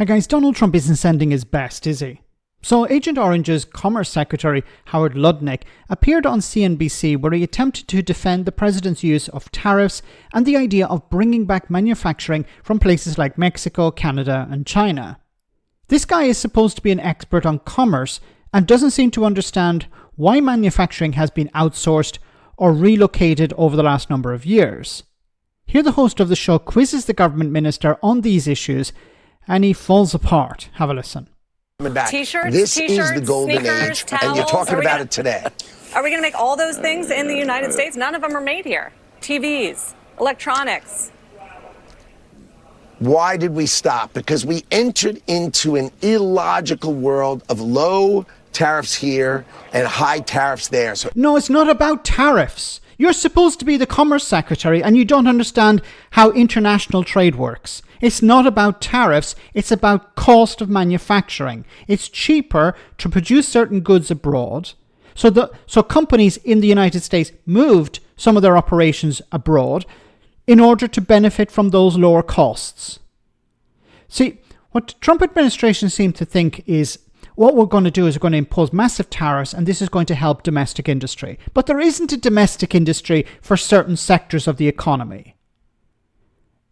Hi guys, Donald Trump isn't sending his best, is he? So Agent Orange's Commerce Secretary Howard Lutnick appeared on CNBC where he attempted to defend the president's use of tariffs and the idea of bringing back manufacturing from places like Mexico, Canada and China. This guy is supposed to be an expert on commerce and doesn't seem to understand why manufacturing has been outsourced or relocated over the last number of years. Here the host of the show quizzes the government minister on these issues and he falls apart. Have a listen. T-shirts, this is the golden sneakers, age, towels. and you're talking about it today. Are we going to make all those things in the United States? None of them are made here. TVs, electronics. Why did we stop? Because we entered into an illogical world of low tariffs here and high tariffs there. No, it's not about tariffs. You're supposed to be the Commerce Secretary and you don't understand how international trade works. It's not about tariffs, it's about cost of manufacturing. It's cheaper to produce certain goods abroad. So companies in the United States moved some of their operations abroad in order to benefit from those lower costs. See, what the Trump administration seemed to think is what we're going to do is we're going to impose massive tariffs and this is going to help domestic industry. But there isn't a domestic industry for certain sectors of the economy.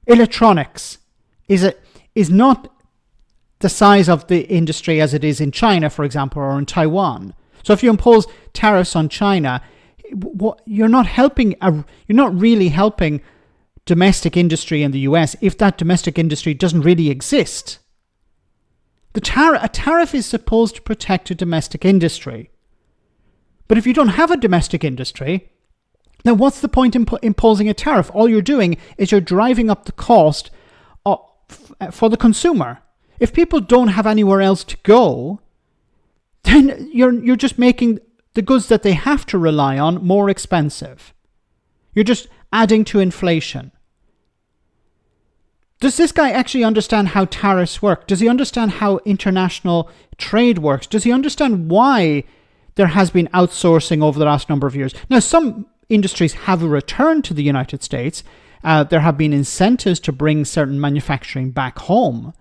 Electronics is not the size of the industry as it is in China, for example, or in Taiwan. So if you impose tariffs on China, you're not really helping domestic industry in the US if that domestic industry doesn't really exist. A tariff is supposed to protect a domestic industry. But if you don't have a domestic industry, then what's the point in imposing a tariff? All you're doing is you're driving up the cost for the consumer. If people don't have anywhere else to go, then you're just making the goods that they have to rely on more expensive. You're just adding to inflation. Does this guy actually understand how tariffs work? Does he understand how international trade works? Does he understand why there has been outsourcing over the last number of years? Now, some industries have returned to the United States. There have been incentives to bring certain manufacturing back home.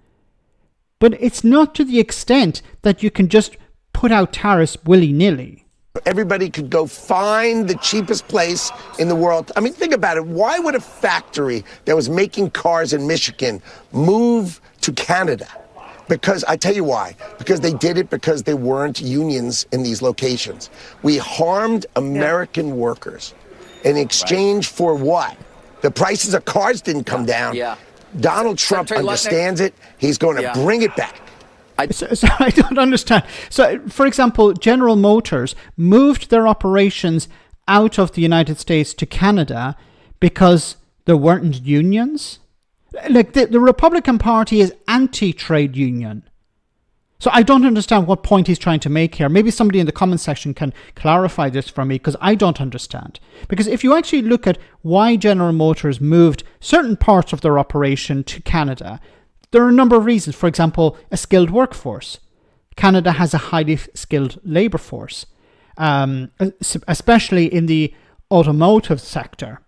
But it's not to the extent that you can just put out tariffs willy-nilly. Everybody could go find the cheapest place in the world. I mean, think about it. Why would a factory that was making cars in Michigan move to Canada? Because I tell you why. Because they did it because there weren't unions in these locations. We harmed American workers in exchange for what? The prices of cars didn't come down. Yeah. Donald Trump understands it. He's going to bring it back. So I don't understand. So, for example, General Motors moved their operations out of the United States to Canada because there weren't unions. Like the Republican Party is anti-trade union. So I don't understand what point he's trying to make here. Maybe somebody in the comment section can clarify this for me because I don't understand. Because if you actually look at why General Motors moved certain parts of their operation to Canada, there are a number of reasons. For example, a skilled workforce. Canada has a highly skilled labor force, especially in the automotive sector.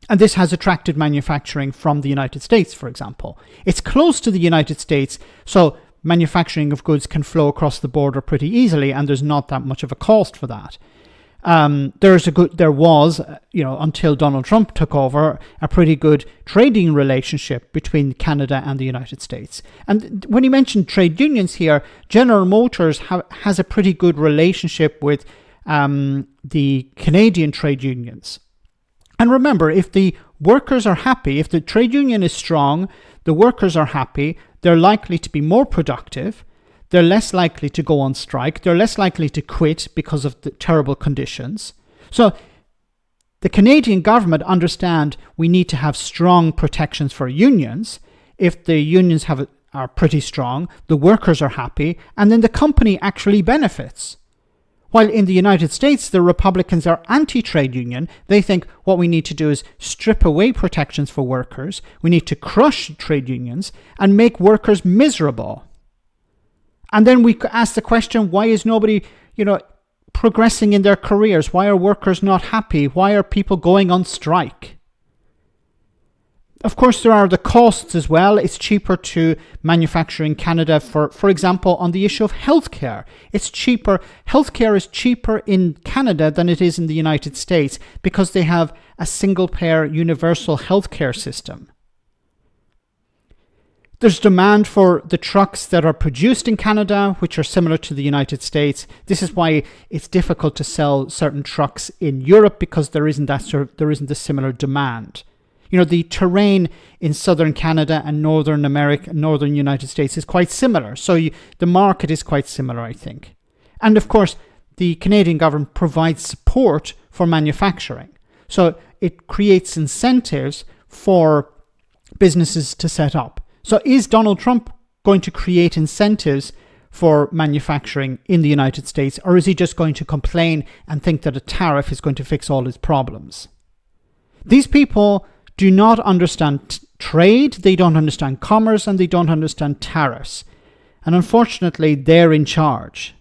And this has attracted manufacturing from the United States, for example. It's close to the United States, so manufacturing of goods can flow across the border pretty easily, and there's not that much of a cost for that. There was, until Donald Trump took over, a pretty good trading relationship between Canada and the United States. And when he mentioned trade unions here, General Motors has a pretty good relationship with the Canadian trade unions. And remember, if the workers are happy, if the trade union is strong, the workers are happy, they're likely to be more productive. They're less likely to go on strike. They're less likely to quit because of the terrible conditions. So the Canadian government understand we need to have strong protections for unions. If the unions are pretty strong, the workers are happy, and then the company actually benefits. While in the United States, the Republicans are anti-trade union. They think what we need to do is strip away protections for workers. We need to crush trade unions and make workers miserable. And then we ask the question, why is nobody, progressing in their careers? Why are workers not happy? Why are people going on strike? Of course, there are the costs as well. It's cheaper to manufacture in Canada, for example, on the issue of healthcare. It's cheaper. Healthcare is cheaper in Canada than it is in the United States because they have a single-payer universal healthcare system. There's demand for the trucks that are produced in Canada, which are similar to the United States. This is why it's difficult to sell certain trucks in Europe, because there isn't a similar demand. The terrain in southern Canada and northern America, northern United States is quite similar. So the market is quite similar, I think. And of course, the Canadian government provides support for manufacturing. So it creates incentives for businesses to set up. So is Donald Trump going to create incentives for manufacturing in the United States, or is he just going to complain and think that a tariff is going to fix all his problems? These people do not understand trade, they don't understand commerce, and they don't understand tariffs. And unfortunately, they're in charge.